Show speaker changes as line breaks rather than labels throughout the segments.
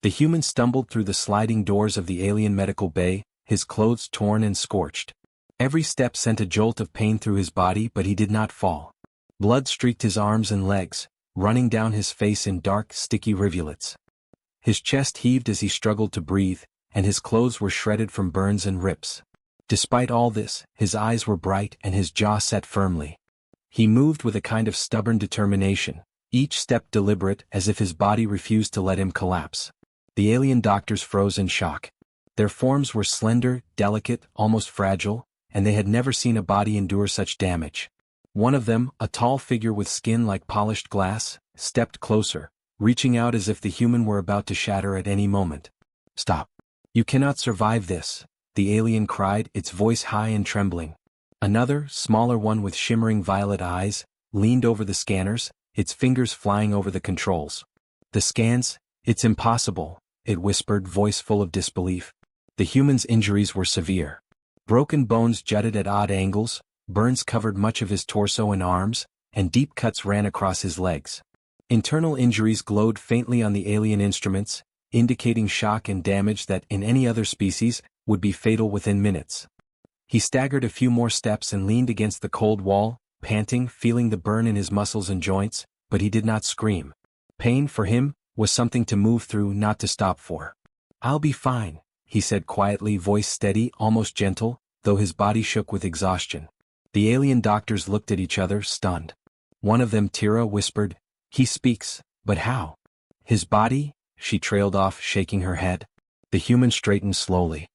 The human stumbled through the sliding doors of the alien medical bay, his clothes torn and scorched. Every step sent a jolt of pain through his body, but he did not fall. Blood streaked his arms and legs, running down his face in dark, sticky rivulets. His chest heaved as he struggled to breathe, and his clothes were shredded from burns and rips. Despite all this, his eyes were bright and his jaw set firmly. He moved with a kind of stubborn determination, each step deliberate, as if his body refused to let him collapse. The alien doctors froze in shock. Their forms were slender, delicate, almost fragile, and they had never seen a body endure such damage. One of them, a tall figure with skin like polished glass, stepped closer, reaching out as if the human were about to shatter at any moment. "Stop. You cannot survive this," the alien cried, its voice high and trembling. Another, smaller one with shimmering violet eyes, leaned over the scanners, its fingers flying over the controls. "The scans, it's impossible," it whispered, voice full of disbelief. The human's injuries were severe. Broken bones jutted at odd angles, burns covered much of his torso and arms, and deep cuts ran across his legs. Internal injuries glowed faintly on the alien instruments, indicating shock and damage that, in any other species, would be fatal within minutes. He staggered a few more steps and leaned against the cold wall, panting, feeling the burn in his muscles and joints, but he did not scream. Pain, for him, was something to move through, not to stop for. "I'll be fine," he said quietly, voice steady, almost gentle, though his body shook with exhaustion. The alien doctors looked at each other, stunned. One of them, Tira, whispered, "He speaks, but how?" "His body," she trailed off, shaking her head. The human straightened slowly.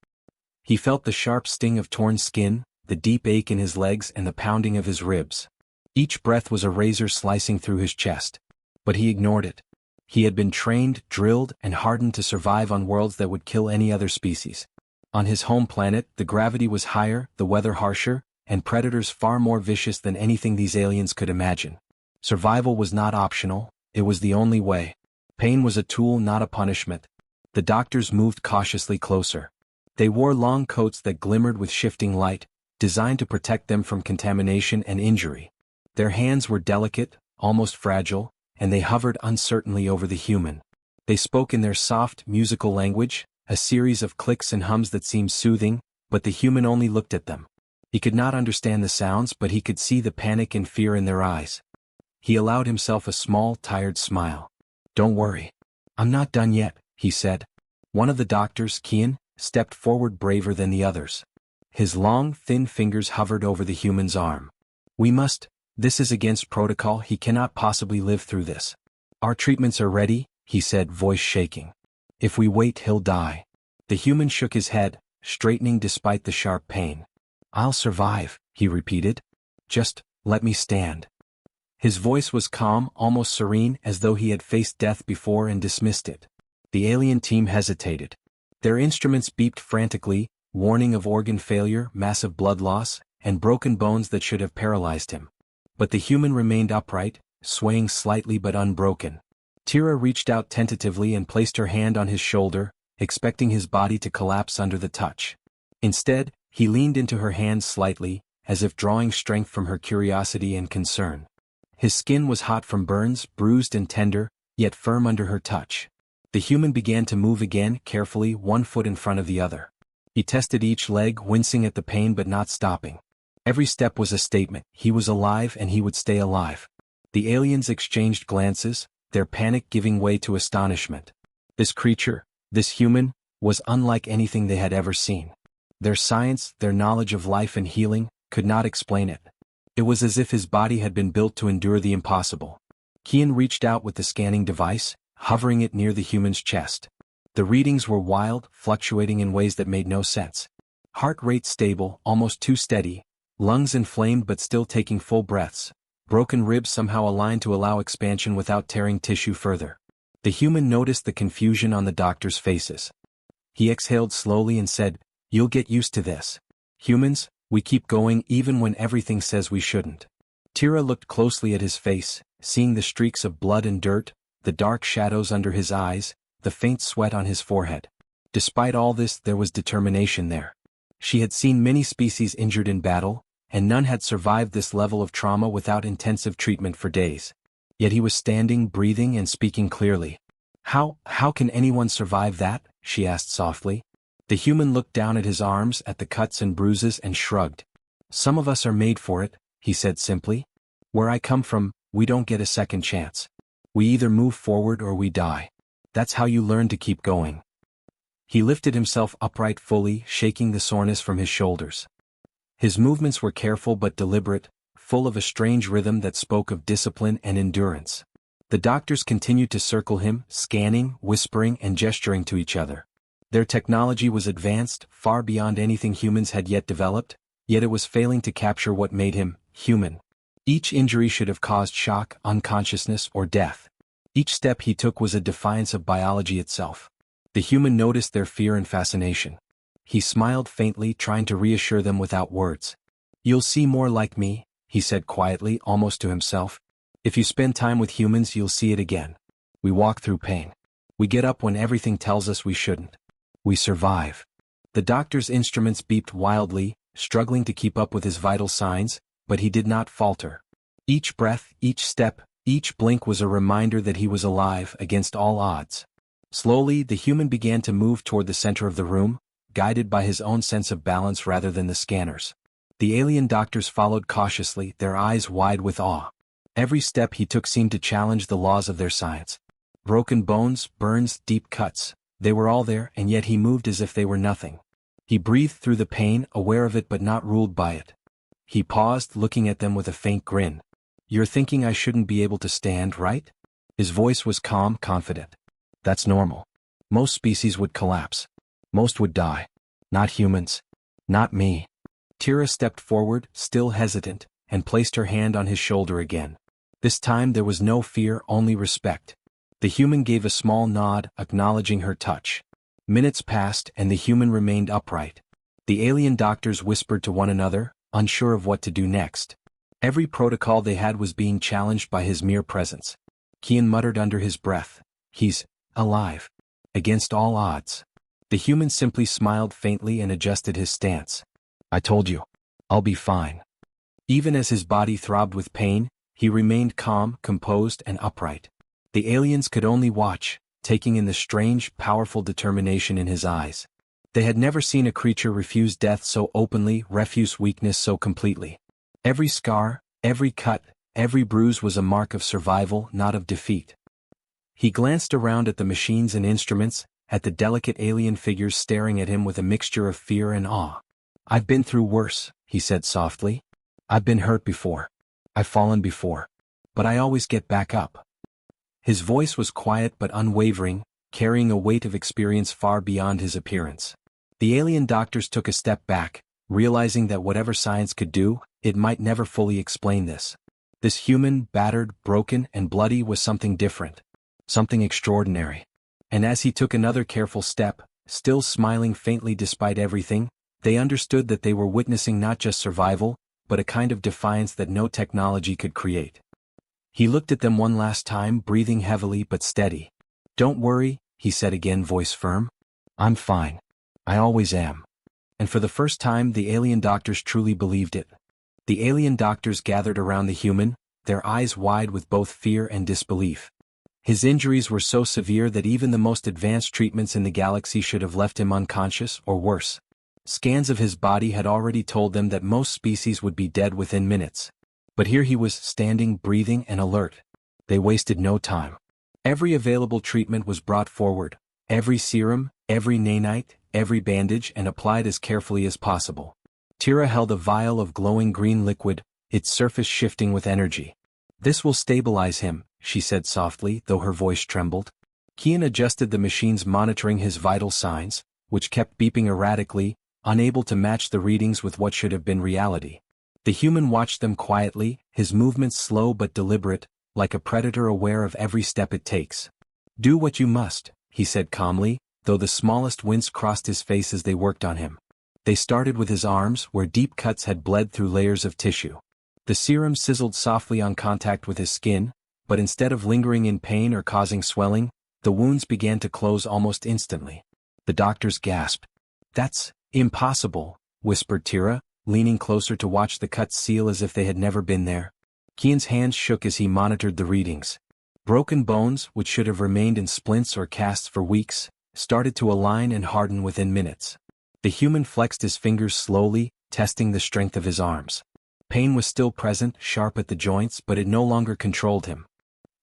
He felt the sharp sting of torn skin, the deep ache in his legs and the pounding of his ribs. Each breath was a razor slicing through his chest. But he ignored it. He had been trained, drilled, and hardened to survive on worlds that would kill any other species. On his home planet, the gravity was higher, the weather harsher, and predators far more vicious than anything these aliens could imagine. Survival was not optional, it was the only way. Pain was a tool, not a punishment. The doctors moved cautiously closer. They wore long coats that glimmered with shifting light, designed to protect them from contamination and injury. Their hands were delicate, almost fragile, and they hovered uncertainly over the human. They spoke in their soft, musical language, a series of clicks and hums that seemed soothing, but the human only looked at them. He could not understand the sounds, but he could see the panic and fear in their eyes. He allowed himself a small, tired smile. "Don't worry. I'm not done yet," he said. One of the doctors, Kian, stepped forward, braver than the others. His long, thin fingers hovered over the human's arm. "We must. This is against protocol. He cannot possibly live through this. Our treatments are ready," he said, voice shaking. "If we wait, he'll die." The human shook his head, straightening despite the sharp pain. "I'll survive," he repeated. "Just let me stand." His voice was calm, almost serene, as though he had faced death before and dismissed it. The alien team hesitated. Their instruments beeped frantically, warning of organ failure, massive blood loss, and broken bones that should have paralyzed him. But the human remained upright, swaying slightly but unbroken. Tira reached out tentatively and placed her hand on his shoulder, expecting his body to collapse under the touch. Instead, he leaned into her hand slightly, as if drawing strength from her curiosity and concern. His skin was hot from burns, bruised and tender, yet firm under her touch. The human began to move again, carefully, one foot in front of the other. He tested each leg, wincing at the pain but not stopping. Every step was a statement. He was alive and he would stay alive. The aliens exchanged glances, their panic giving way to astonishment. This creature, this human, was unlike anything they had ever seen. Their science, their knowledge of life and healing, could not explain it. It was as if his body had been built to endure the impossible. Kian reached out with the scanning device, hovering it near the human's chest. The readings were wild, fluctuating in ways that made no sense. Heart rate stable, almost too steady, lungs inflamed but still taking full breaths, broken ribs somehow aligned to allow expansion without tearing tissue further. The human noticed the confusion on the doctors' faces. He exhaled slowly and said, "You'll get used to this. Humans, we keep going even when everything says we shouldn't." Tira looked closely at his face, seeing the streaks of blood and dirt, the dark shadows under his eyes, the faint sweat on his forehead. Despite all this, there was determination there. She had seen many species injured in battle, and none had survived this level of trauma without intensive treatment for days. Yet he was standing, breathing and speaking clearly. How can anyone survive that? She asked softly. The human looked down at his arms, at the cuts and bruises, and shrugged. Some of us are made for it, he said simply. Where I come from, we don't get a second chance. We either move forward or we die. That's how you learn to keep going. He lifted himself upright fully, shaking the soreness from his shoulders. His movements were careful but deliberate, full of a strange rhythm that spoke of discipline and endurance. The doctors continued to circle him, scanning, whispering, and gesturing to each other. Their technology was advanced, far beyond anything humans had yet developed, yet it was failing to capture what made him human. Each injury should have caused shock, unconsciousness, or death. Each step he took was a defiance of biology itself. The human noticed their fear and fascination. He smiled faintly, trying to reassure them without words. You'll see more like me, he said quietly, almost to himself. If you spend time with humans, you'll see it again. We walk through pain. We get up when everything tells us we shouldn't. We survive. The doctor's instruments beeped wildly, struggling to keep up with his vital signs, but he did not falter. Each breath, each step, each blink was a reminder that he was alive against all odds. Slowly, the human began to move toward the center of the room, guided by his own sense of balance rather than the scanners. The alien doctors followed cautiously, their eyes wide with awe. Every step he took seemed to challenge the laws of their science. Broken bones, burns, deep cuts, they were all there, and yet he moved as if they were nothing. He breathed through the pain, aware of it but not ruled by it. He paused, looking at them with a faint grin. You're thinking I shouldn't be able to stand, right? His voice was calm, confident. That's normal. Most species would collapse. Most would die. Not humans. Not me. Tira stepped forward, still hesitant, and placed her hand on his shoulder again. This time there was no fear, only respect. The human gave a small nod, acknowledging her touch. Minutes passed and the human remained upright. The alien doctors whispered to one another, unsure of what to do next. Every protocol they had was being challenged by his mere presence. Kian muttered under his breath, "He's alive. Against all odds." The human simply smiled faintly and adjusted his stance. "I told you. I'll be fine." Even as his body throbbed with pain, he remained calm, composed, and upright. The aliens could only watch, taking in the strange, powerful determination in his eyes. They had never seen a creature refuse death so openly, refuse weakness so completely. Every scar, every cut, every bruise was a mark of survival, not of defeat. He glanced around at the machines and instruments, at the delicate alien figures staring at him with a mixture of fear and awe. "I've been through worse," he said softly. "I've been hurt before. I've fallen before. But I always get back up." His voice was quiet but unwavering, carrying a weight of experience far beyond his appearance. The alien doctors took a step back, realizing that whatever science could do, it might never fully explain this. This human, battered, broken, and bloody was something different. Something extraordinary. And as he took another careful step, still smiling faintly despite everything, they understood that they were witnessing not just survival, but a kind of defiance that no technology could create. He looked at them one last time, breathing heavily but steady. "Don't worry," he said again, voice firm. "I'm fine. I always am." And for the first time the alien doctors truly believed it. The alien doctors gathered around the human, their eyes wide with both fear and disbelief. His injuries were so severe that even the most advanced treatments in the galaxy should have left him unconscious or worse. Scans of his body had already told them that most species would be dead within minutes. But here he was, standing, breathing, and alert. They wasted no time. Every available treatment was brought forward, every serum, every nanite, every bandage, and applied as carefully as possible. Tira held a vial of glowing green liquid, its surface shifting with energy. "This will stabilize him," she said softly, though her voice trembled. Kian adjusted the machines monitoring his vital signs, which kept beeping erratically, unable to match the readings with what should have been reality. The human watched them quietly, his movements slow but deliberate, like a predator aware of every step it takes. "Do what you must," he said calmly, though the smallest wince crossed his face as they worked on him. They started with his arms, where deep cuts had bled through layers of tissue. The serum sizzled softly on contact with his skin, but instead of lingering in pain or causing swelling, the wounds began to close almost instantly. The doctors gasped. "That's impossible," whispered Tira, leaning closer to watch the cuts seal as if they had never been there. Kian's hands shook as he monitored the readings. Broken bones, which should have remained in splints or casts for weeks, started to align and harden within minutes. The human flexed his fingers slowly, testing the strength of his arms. Pain was still present, sharp at the joints, but it no longer controlled him.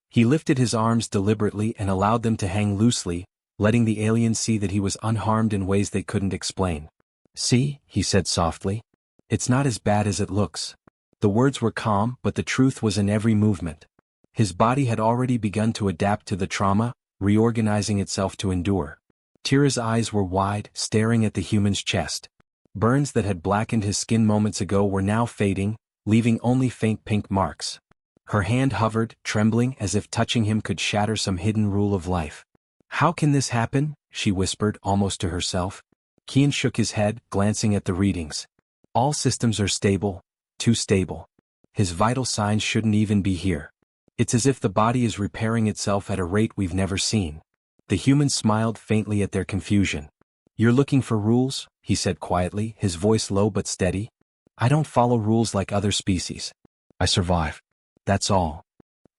He lifted his arms deliberately and allowed them to hang loosely, letting the alien see that he was unharmed in ways they couldn't explain. "See," he said softly. "It's not as bad as it looks." The words were calm, but the truth was in every movement. His body had already begun to adapt to the trauma, reorganizing itself to endure. Tira's eyes were wide, staring at the human's chest. Burns that had blackened his skin moments ago were now fading, leaving only faint pink marks. Her hand hovered, trembling as if touching him could shatter some hidden rule of life. "How can this happen?" she whispered, almost to herself. Kian shook his head, glancing at the readings. "All systems are stable, too stable. His vital signs shouldn't even be here. It's as if the body is repairing itself at a rate we've never seen." The human smiled faintly at their confusion. "You're looking for rules?" he said quietly, his voice low but steady. "I don't follow rules like other species. I survive. That's all."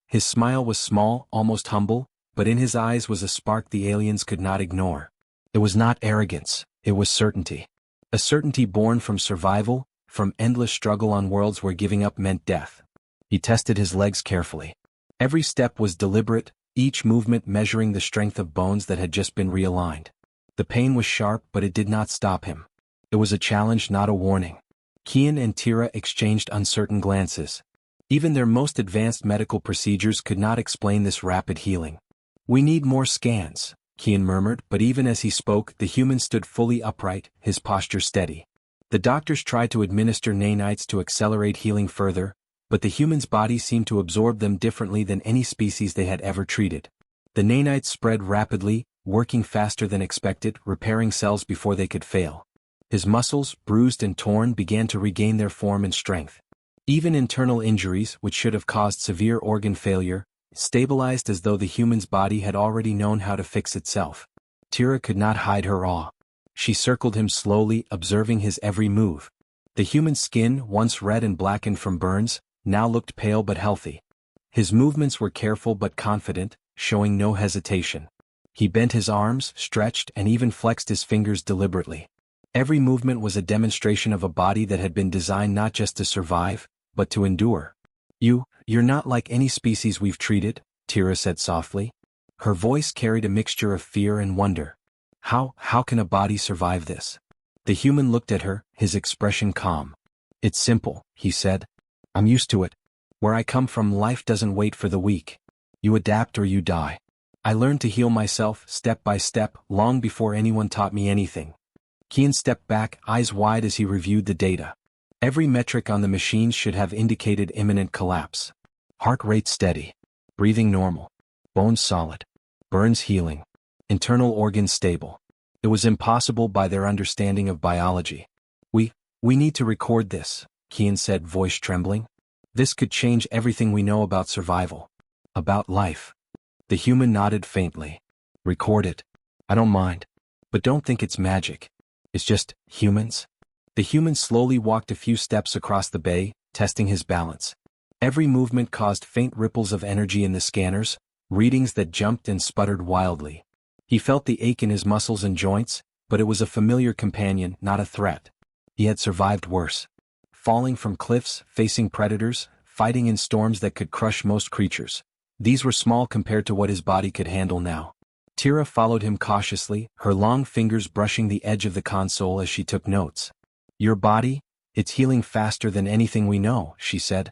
His smile was small, almost humble, but in his eyes was a spark the aliens could not ignore. It was not arrogance, it was certainty. A certainty born from survival, from endless struggle on worlds where giving up meant death. He tested his legs carefully. Every step was deliberate, each movement measuring the strength of bones that had just been realigned. The pain was sharp, but it did not stop him. It was a challenge, not a warning. Kian and Tira exchanged uncertain glances. Even their most advanced medical procedures could not explain this rapid healing. "We need more scans," Kian murmured, but even as he spoke, the human stood fully upright, his posture steady. The doctors tried to administer nanites to accelerate healing further, but the human's body seemed to absorb them differently than any species they had ever treated. The nanites spread rapidly, working faster than expected, repairing cells before they could fail. His muscles, bruised and torn, began to regain their form and strength. Even internal injuries, which should have caused severe organ failure, stabilized as though the human's body had already known how to fix itself. Tira could not hide her awe. She circled him slowly, observing his every move. The human's skin, once red and blackened from burns, now looked pale but healthy. His movements were careful but confident, showing no hesitation. He bent his arms, stretched, and even flexed his fingers deliberately. Every movement was a demonstration of a body that had been designed not just to survive, but to endure. You're not like any species we've treated," Tira said softly. Her voice carried a mixture of fear and wonder. How can a body survive this?" The human looked at her, his expression calm. "It's simple," he said. "I'm used to it. Where I come from, life doesn't wait for the weak. You adapt or you die. I learned to heal myself, step by step, long before anyone taught me anything." Kian stepped back, eyes wide as he reviewed the data. Every metric on the machines should have indicated imminent collapse. Heart rate steady. Breathing normal. Bones solid. Burns healing. Internal organs stable. It was impossible by their understanding of biology. We need to record this," Kian said, voice trembling. "This could change everything we know about survival. About life." The human nodded faintly. "Record it. I don't mind. But don't think it's magic. It's just humans." The human slowly walked a few steps across the bay, testing his balance. Every movement caused faint ripples of energy in the scanners, readings that jumped and sputtered wildly. He felt the ache in his muscles and joints, but it was a familiar companion, not a threat. He had survived worse. Falling from cliffs, facing predators, fighting in storms that could crush most creatures. These were small compared to what his body could handle now. Tira followed him cautiously, her long fingers brushing the edge of the console as she took notes. "Your body? It's healing faster than anything we know," she said.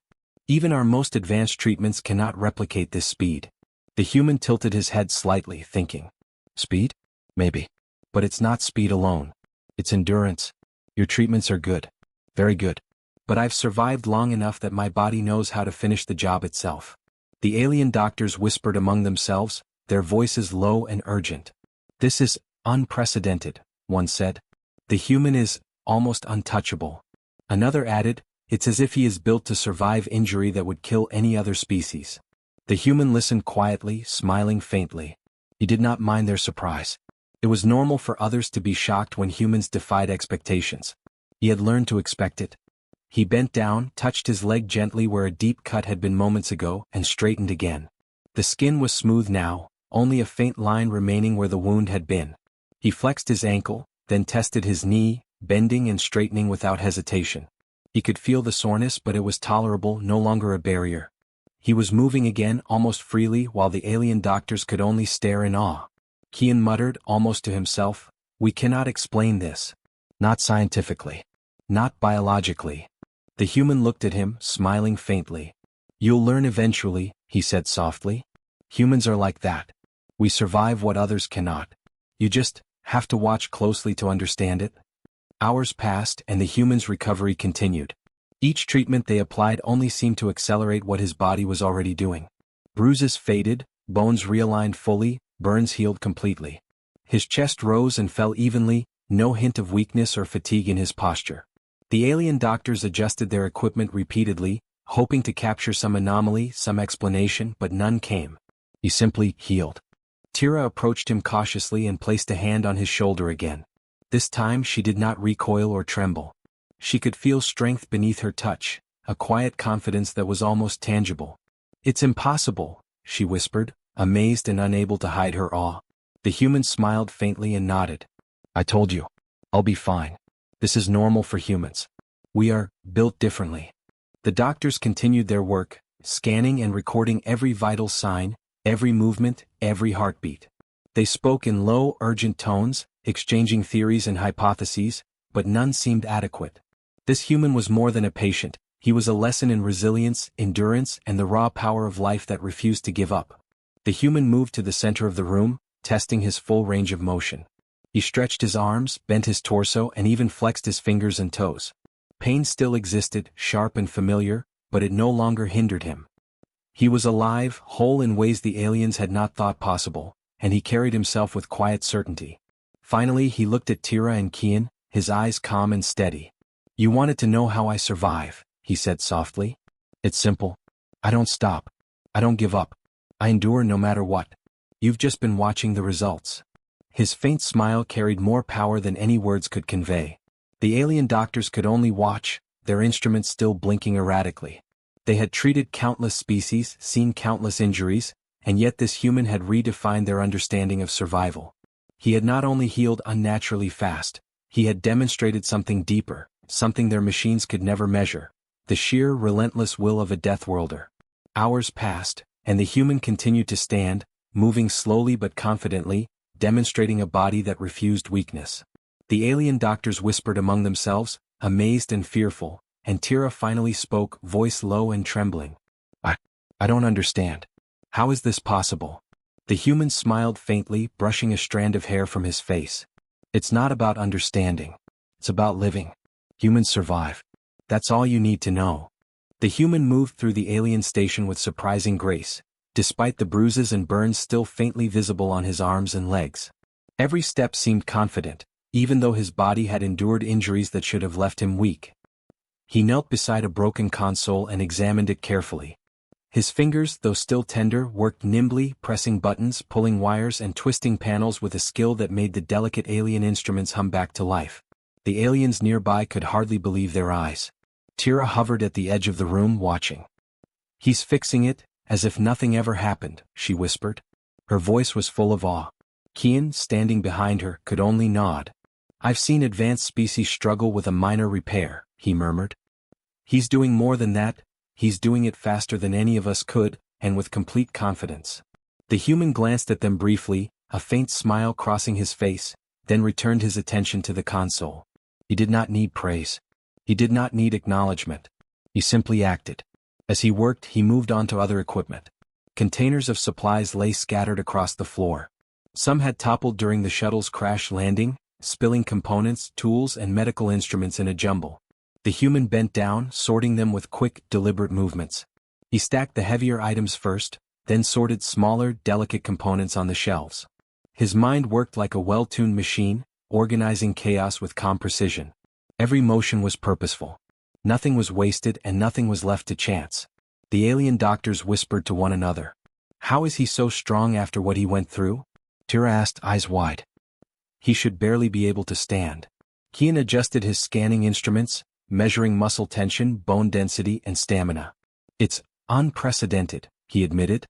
"Even our most advanced treatments cannot replicate this speed." The human tilted his head slightly, thinking. "Speed? Maybe. But it's not speed alone. It's endurance. Your treatments are good. Very good. But I've survived long enough that my body knows how to finish the job itself." The alien doctors whispered among themselves, their voices low and urgent. "This is unprecedented," one said. "The human is almost untouchable." Another added, "It's as if he is built to survive injury that would kill any other species." The human listened quietly, smiling faintly. He did not mind their surprise. It was normal for others to be shocked when humans defied expectations. He had learned to expect it. He bent down, touched his leg gently where a deep cut had been moments ago, and straightened again. The skin was smooth now, only a faint line remaining where the wound had been. He flexed his ankle, then tested his knee, bending and straightening without hesitation. He could feel the soreness, but it was tolerable, no longer a barrier. He was moving again almost freely while the alien doctors could only stare in awe. Kian muttered, almost to himself, "We cannot explain this. Not scientifically. Not biologically." The human looked at him, smiling faintly. "You'll learn eventually," he said softly. "Humans are like that. We survive what others cannot. You just have to watch closely to understand it." Hours passed and the human's recovery continued. Each treatment they applied only seemed to accelerate what his body was already doing. Bruises faded, bones realigned fully, burns healed completely. His chest rose and fell evenly, no hint of weakness or fatigue in his posture. The alien doctors adjusted their equipment repeatedly, hoping to capture some anomaly, some explanation, but none came. He simply healed. Tira approached him cautiously and placed a hand on his shoulder again. This time she did not recoil or tremble. She could feel strength beneath her touch, a quiet confidence that was almost tangible. "It's impossible," she whispered, amazed and unable to hide her awe. The human smiled faintly and nodded. "I told you. I'll be fine. This is normal for humans. We are built differently." The doctors continued their work, scanning and recording every vital sign, every movement, every heartbeat. They spoke in low, urgent tones, exchanging theories and hypotheses, but none seemed adequate. This human was more than a patient, he was a lesson in resilience, endurance, and the raw power of life that refused to give up. The human moved to the center of the room, testing his full range of motion. He stretched his arms, bent his torso, and even flexed his fingers and toes. Pain still existed, sharp and familiar, but it no longer hindered him. He was alive, whole in ways the aliens had not thought possible, and he carried himself with quiet certainty. Finally he looked at Tira and Kian, his eyes calm and steady. "You wanted to know how I survive," he said softly. "It's simple. I don't stop. I don't give up. I endure no matter what. You've just been watching the results." His faint smile carried more power than any words could convey. The alien doctors could only watch, their instruments still blinking erratically. They had treated countless species, seen countless injuries, and yet this human had redefined their understanding of survival. He had not only healed unnaturally fast, he had demonstrated something deeper, something their machines could never measure, the sheer, relentless will of a Deathworlder. Hours passed, and the human continued to stand, moving slowly but confidently, demonstrating a body that refused weakness. The alien doctors whispered among themselves, amazed and fearful, and Tira finally spoke, voice low and trembling. I don't understand. How is this possible?" The human smiled faintly, brushing a strand of hair from his face. "It's not about understanding. It's about living. Humans survive. That's all you need to know." The human moved through the alien station with surprising grace, despite the bruises and burns still faintly visible on his arms and legs. Every step seemed confident, even though his body had endured injuries that should have left him weak. He knelt beside a broken console and examined it carefully. His fingers, though still tender, worked nimbly, pressing buttons, pulling wires and twisting panels with a skill that made the delicate alien instruments hum back to life. The aliens nearby could hardly believe their eyes. Tira hovered at the edge of the room watching. "He's fixing it, as if nothing ever happened," she whispered. Her voice was full of awe. Kian, standing behind her, could only nod. "I've seen advanced species struggle with a minor repair," he murmured. "He's doing more than that. He's doing it faster than any of us could, and with complete confidence." The human glanced at them briefly, a faint smile crossing his face, then returned his attention to the console. He did not need praise. He did not need acknowledgement. He simply acted. As he worked, he moved on to other equipment. Containers of supplies lay scattered across the floor. Some had toppled during the shuttle's crash landing, spilling components, tools, and medical instruments in a jumble. The human bent down, sorting them with quick, deliberate movements. He stacked the heavier items first, then sorted smaller, delicate components on the shelves. His mind worked like a well-tuned machine, organizing chaos with calm precision. Every motion was purposeful. Nothing was wasted and nothing was left to chance. The alien doctors whispered to one another. "How is he so strong after what he went through?" Tira asked, eyes wide. "He should barely be able to stand." Kian adjusted his scanning instruments, measuring muscle tension, bone density, and stamina. "It's unprecedented," he admitted.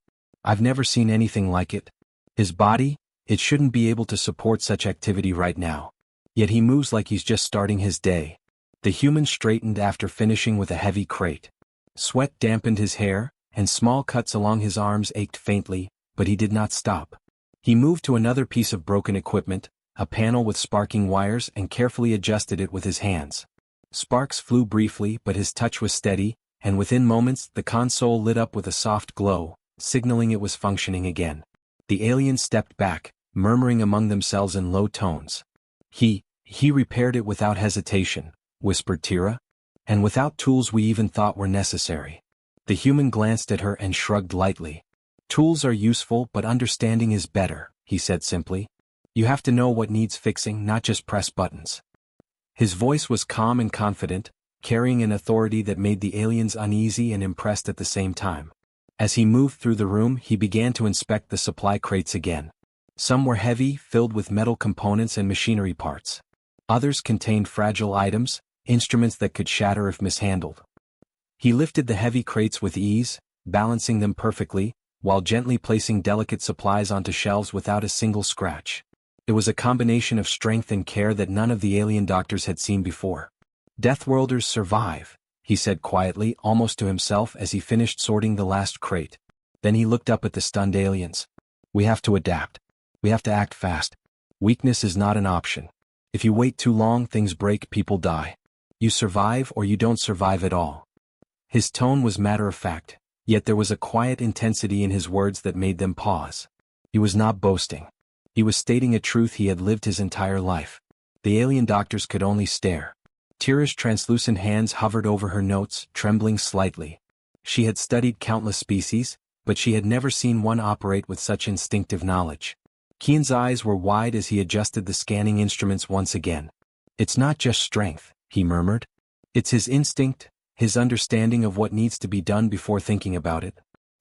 I've never seen anything like it. His body, it shouldn't be able to support such activity right now. Yet he moves like he's just starting his day. The human straightened after finishing with a heavy crate. Sweat dampened his hair, and small cuts along his arms ached faintly, but he did not stop. He moved to another piece of broken equipment, a panel with sparking wires, and carefully adjusted it with his hands. Sparks flew briefly, but his touch was steady, and within moments the console lit up with a soft glow, signaling it was functioning again. The aliens stepped back, murmuring among themselves in low tones. He repaired it without hesitation, whispered Tira. And without tools we even thought were necessary. The human glanced at her and shrugged lightly. Tools are useful, but understanding is better, he said simply. You have to know what needs fixing, not just press buttons. His voice was calm and confident, carrying an authority that made the aliens uneasy and impressed at the same time. As he moved through the room, he began to inspect the supply crates again. Some were heavy, filled with metal components and machinery parts. Others contained fragile items, instruments that could shatter if mishandled. He lifted the heavy crates with ease, balancing them perfectly, while gently placing delicate supplies onto shelves without a single scratch. It was a combination of strength and care that none of the alien doctors had seen before. Deathworlders survive, he said quietly, almost to himself as he finished sorting the last crate. Then he looked up at the stunned aliens. We have to adapt. We have to act fast. Weakness is not an option. If you wait too long, things break, people die. You survive or you don't survive at all. His tone was matter-of-fact, yet there was a quiet intensity in his words that made them pause. He was not boasting. He was stating a truth he had lived his entire life. The alien doctors could only stare. Tira's translucent hands hovered over her notes, trembling slightly. She had studied countless species, but she had never seen one operate with such instinctive knowledge. Kian's eyes were wide as he adjusted the scanning instruments once again. It's not just strength, he murmured. It's his instinct, his understanding of what needs to be done before thinking about it.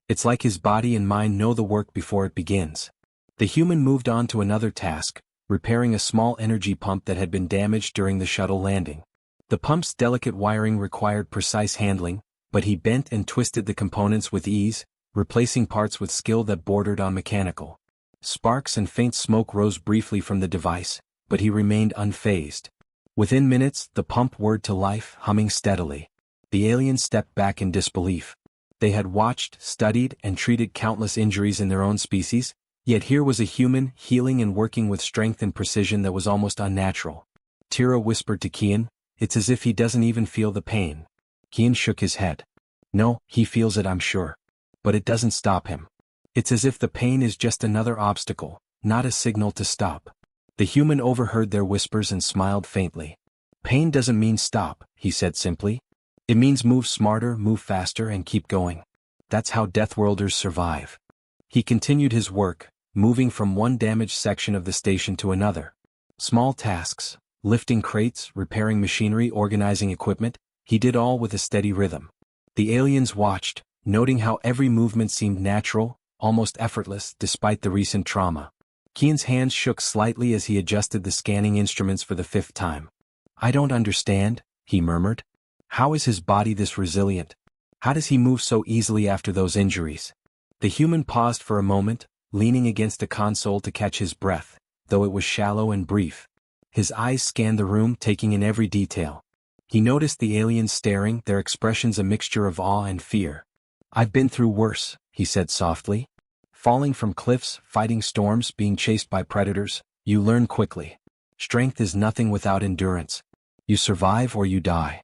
It's like his body and mind know the work before it begins. The human moved on to another task, repairing a small energy pump that had been damaged during the shuttle landing. The pump's delicate wiring required precise handling, but he bent and twisted the components with ease, replacing parts with skill that bordered on mechanical. Sparks and faint smoke rose briefly from the device, but he remained unfazed. Within minutes, the pump whirred to life, humming steadily. The aliens stepped back in disbelief. They had watched, studied, and treated countless injuries in their own species, yet here was a human, healing and working with strength and precision that was almost unnatural. Tira whispered to Kian, "It's as if he doesn't even feel the pain." Kian shook his head. "No, he feels it, I'm sure. But it doesn't stop him. It's as if the pain is just another obstacle, not a signal to stop." The human overheard their whispers and smiled faintly. "Pain doesn't mean stop," he said simply. "It means move smarter, move faster, and keep going. That's how Deathworlders survive." He continued his work, moving from one damaged section of the station to another. Small tasks, lifting crates, repairing machinery, organizing equipment, he did all with a steady rhythm. The aliens watched, noting how every movement seemed natural, almost effortless, despite the recent trauma. Kian's hands shook slightly as he adjusted the scanning instruments for the 5th time. "I don't understand," he murmured. "How is his body this resilient? How does he move so easily after those injuries?" The human paused for a moment, leaning against a console to catch his breath, though it was shallow and brief. His eyes scanned the room, taking in every detail. He noticed the aliens staring, their expressions a mixture of awe and fear. "I've been through worse," he said softly. "Falling from cliffs, fighting storms, being chased by predators, you learn quickly. Strength is nothing without endurance. You survive or you die."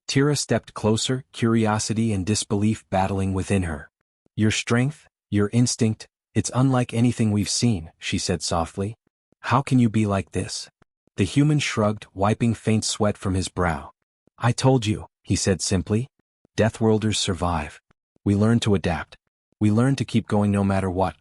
Tira stepped closer, curiosity and disbelief battling within her. "Your strength, your instinct, it's unlike anything we've seen," she said softly. "How can you be like this?" The human shrugged, wiping faint sweat from his brow. "I told you," he said simply. "Deathworlders survive. We learn to adapt. We learn to keep going no matter what.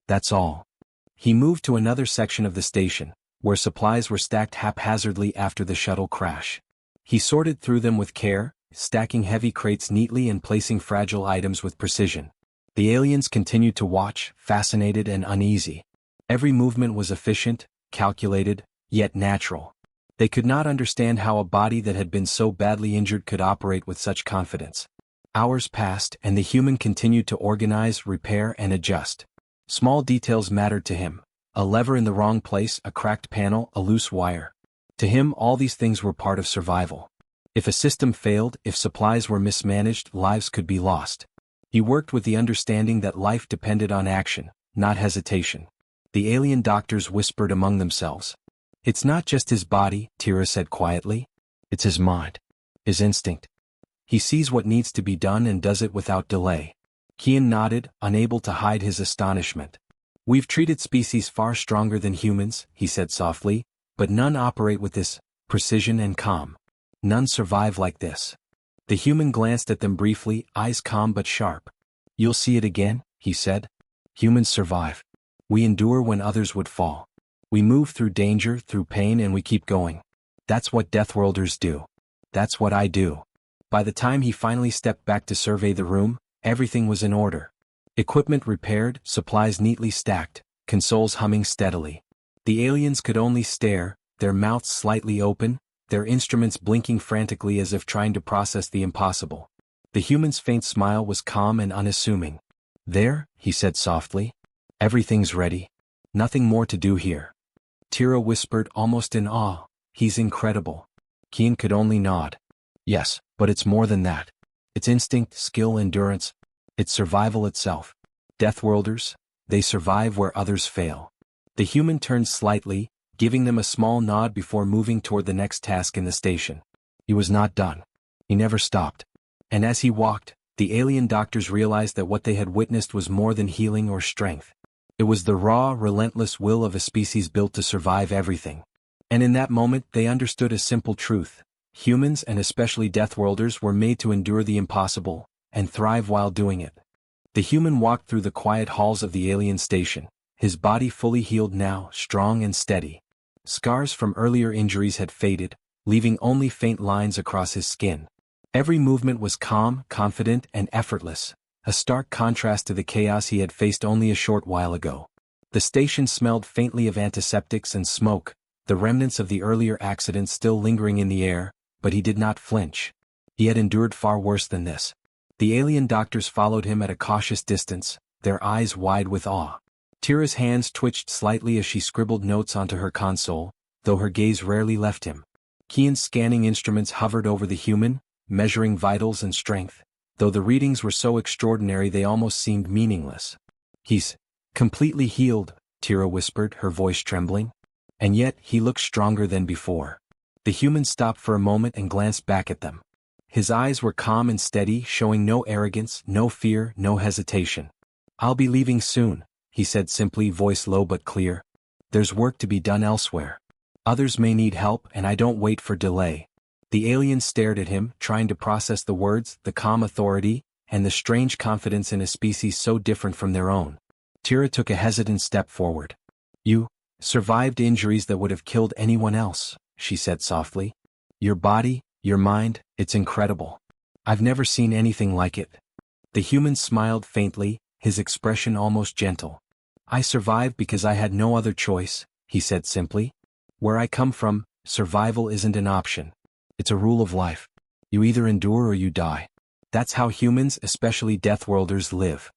That's all." He moved to another section of the station, where supplies were stacked haphazardly after the shuttle crash. He sorted through them with care, stacking heavy crates neatly and placing fragile items with precision. The aliens continued to watch, fascinated and uneasy. Every movement was efficient, calculated, yet natural. They could not understand how a body that had been so badly injured could operate with such confidence. Hours passed and the human continued to organize, repair, and adjust. Small details mattered to him. A lever in the wrong place, a cracked panel, a loose wire. To him, all these things were part of survival. If a system failed, if supplies were mismanaged, lives could be lost. He worked with the understanding that life depended on action, not hesitation. The alien doctors whispered among themselves. It's not just his body, Tira said quietly. It's his mind. His instinct. He sees what needs to be done and does it without delay. Kian nodded, unable to hide his astonishment. We've treated species far stronger than humans, he said softly, but none operate with this precision and calm. None survive like this. The human glanced at them briefly, eyes calm but sharp. You'll see it again, he said. Humans survive. We endure when others would fall. We move through danger, through pain, and we keep going. That's what Deathworlders do. That's what I do. By the time he finally stepped back to survey the room, everything was in order. Equipment repaired, supplies neatly stacked, consoles humming steadily. The aliens could only stare, their mouths slightly open, their instruments blinking frantically as if trying to process the impossible. The human's faint smile was calm and unassuming. There, he said softly. Everything's ready. Nothing more to do here. Tira whispered almost in awe. He's incredible. Kian could only nod. Yes, but it's more than that. It's instinct, skill, endurance. It's survival itself. Deathworlders, they survive where others fail. The human turned slightly, giving them a small nod before moving toward the next task in the station. He was not done. He never stopped. And as he walked, the alien doctors realized that what they had witnessed was more than healing or strength. It was the raw, relentless will of a species built to survive everything. And in that moment they understood a simple truth. Humans, and especially Deathworlders, were made to endure the impossible, and thrive while doing it. The human walked through the quiet halls of the alien station, his body fully healed now, strong and steady. Scars from earlier injuries had faded, leaving only faint lines across his skin. Every movement was calm, confident, and effortless, a stark contrast to the chaos he had faced only a short while ago. The station smelled faintly of antiseptics and smoke, the remnants of the earlier accident still lingering in the air, but he did not flinch. He had endured far worse than this. The alien doctors followed him at a cautious distance, their eyes wide with awe. Tira's hands twitched slightly as she scribbled notes onto her console, though her gaze rarely left him. Kian's scanning instruments hovered over the human, measuring vitals and strength, though the readings were so extraordinary they almost seemed meaningless. He's completely healed, Tira whispered, her voice trembling. And yet, he looked stronger than before. The human stopped for a moment and glanced back at them. His eyes were calm and steady, showing no arrogance, no fear, no hesitation. I'll be leaving soon, he said simply, voice low but clear. There's work to be done elsewhere. Others may need help, and I don't wait for delay. The alien stared at him, trying to process the words, the calm authority, and the strange confidence in a species so different from their own. Tira took a hesitant step forward. You survived injuries that would have killed anyone else, she said softly. Your body, your mind, it's incredible. I've never seen anything like it. The human smiled faintly, his expression almost gentle. I survived because I had no other choice, he said simply. Where I come from, survival isn't an option. It's a rule of life. You either endure or you die. That's how humans, especially Deathworlders, live.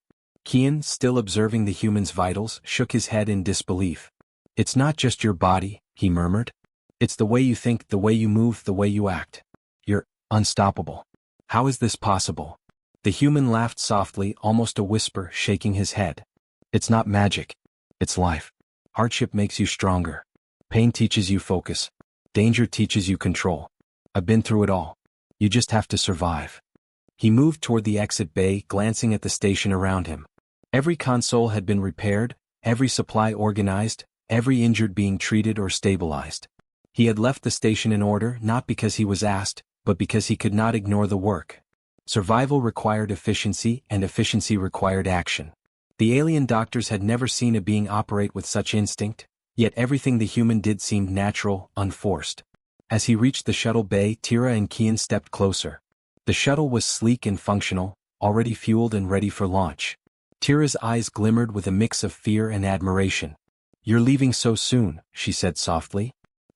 Kian, still observing the human's vitals, shook his head in disbelief. It's not just your body, he murmured. It's the way you think, the way you move, the way you act. You're unstoppable. How is this possible? The human laughed softly, almost a whisper, shaking his head. It's not magic. It's life. Hardship makes you stronger. Pain teaches you focus. Danger teaches you control. I've been through it all. You just have to survive. He moved toward the exit bay, glancing at the station around him. Every console had been repaired, every supply organized, every injured being treated or stabilized. He had left the station in order not because he was asked, but because he could not ignore the work. Survival required efficiency, and efficiency required action. The alien doctors had never seen a being operate with such instinct, yet everything the human did seemed natural, unforced. As he reached the shuttle bay, Tira and Kian stepped closer. The shuttle was sleek and functional, already fueled and ready for launch. Tira's eyes glimmered with a mix of fear and admiration. You're leaving so soon, she said softly.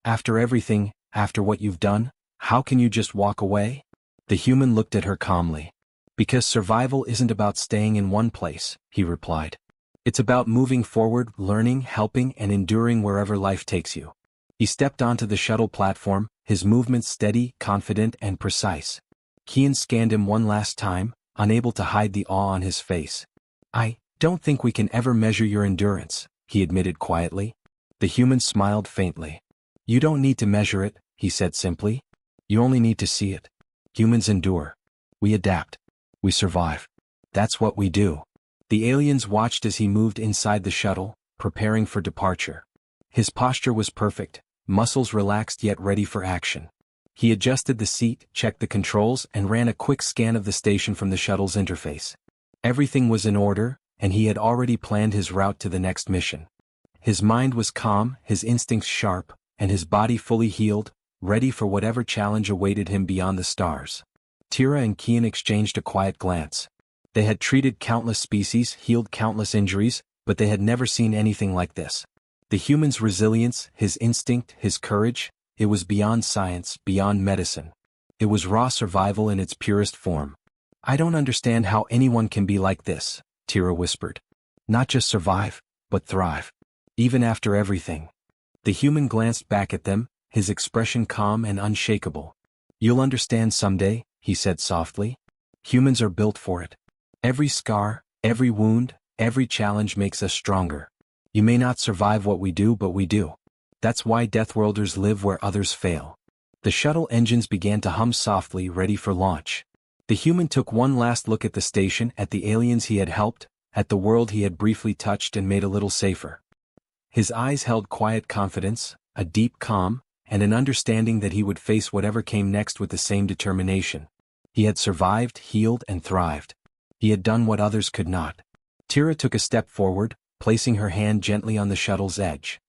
After everything, after what you've done, how can you just walk away? The human looked at her calmly. Because survival isn't about staying in one place, he replied. It's about moving forward, learning, helping, and enduring wherever life takes you. He stepped onto the shuttle platform, his movements steady, confident, and precise. Kian scanned him one last time, unable to hide the awe on his face. I don't think we can ever measure your endurance, he admitted quietly. The human smiled faintly. You don't need to measure it, he said simply. You only need to see it. Humans endure. We adapt. We survive. That's what we do. The aliens watched as he moved inside the shuttle, preparing for departure. His posture was perfect, muscles relaxed yet ready for action. He adjusted the seat, checked the controls, and ran a quick scan of the station from the shuttle's interface. Everything was in order, and he had already planned his route to the next mission. His mind was calm, his instincts sharp, and his body fully healed, ready for whatever challenge awaited him beyond the stars. Tira and Kian exchanged a quiet glance. They had treated countless species, healed countless injuries, but they had never seen anything like this. The human's resilience, his instinct, his courage, it was beyond science, beyond medicine. It was raw survival in its purest form. I don't understand how anyone can be like this, Tira whispered. Not just survive, but thrive. Even after everything. The human glanced back at them, his expression calm and unshakable. You'll understand someday, he said softly. Humans are built for it. Every scar, every wound, every challenge makes us stronger. You may not survive what we do, but we do. That's why Deathworlders live where others fail. The shuttle engines began to hum softly, ready for launch. The human took one last look at the station, at the aliens he had helped, at the world he had briefly touched and made a little safer. His eyes held quiet confidence, a deep calm, and an understanding that he would face whatever came next with the same determination. He had survived, healed, and thrived. He had done what others could not. Tira took a step forward, placing her hand gently on the shuttle's edge.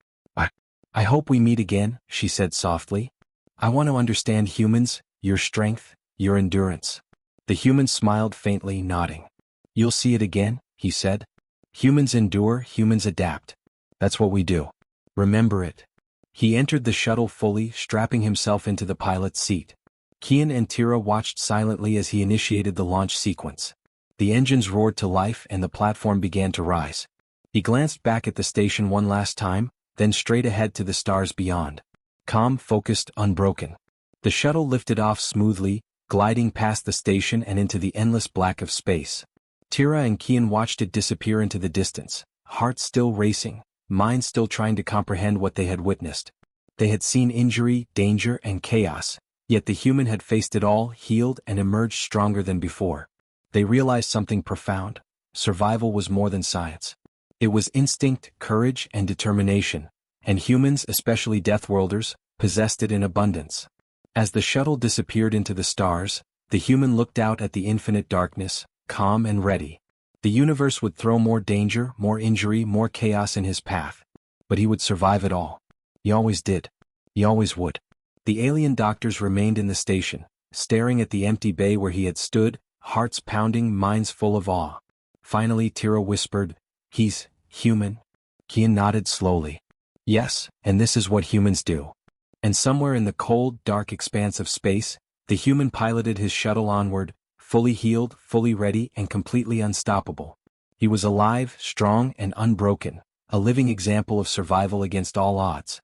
I hope we meet again, she said softly. I want to understand humans, your strength, your endurance. The human smiled faintly, nodding. You'll see it again, he said. Humans endure, humans adapt. That's what we do. Remember it. He entered the shuttle fully, strapping himself into the pilot's seat. Kian and Tira watched silently as he initiated the launch sequence. The engines roared to life and the platform began to rise. He glanced back at the station one last time, then straight ahead to the stars beyond. Calm, focused, unbroken. The shuttle lifted off smoothly, gliding past the station and into the endless black of space. Tira and Kian watched it disappear into the distance, hearts still racing, minds still trying to comprehend what they had witnessed. They had seen injury, danger, and chaos, yet the human had faced it all, healed, and emerged stronger than before. They realized something profound. Survival was more than science. It was instinct, courage, and determination, and humans, especially Deathworlders, possessed it in abundance. As the shuttle disappeared into the stars, the human looked out at the infinite darkness, calm and ready. The universe would throw more danger, more injury, more chaos in his path. But he would survive it all. He always did. He always would. The alien doctors remained in the station, staring at the empty bay where he had stood, hearts pounding, minds full of awe. Finally Tira whispered, He's human. Kian nodded slowly. Yes, and this is what humans do. And somewhere in the cold, dark expanse of space, the human piloted his shuttle onward, fully healed, fully ready, and completely unstoppable. He was alive, strong, and unbroken, a living example of survival against all odds.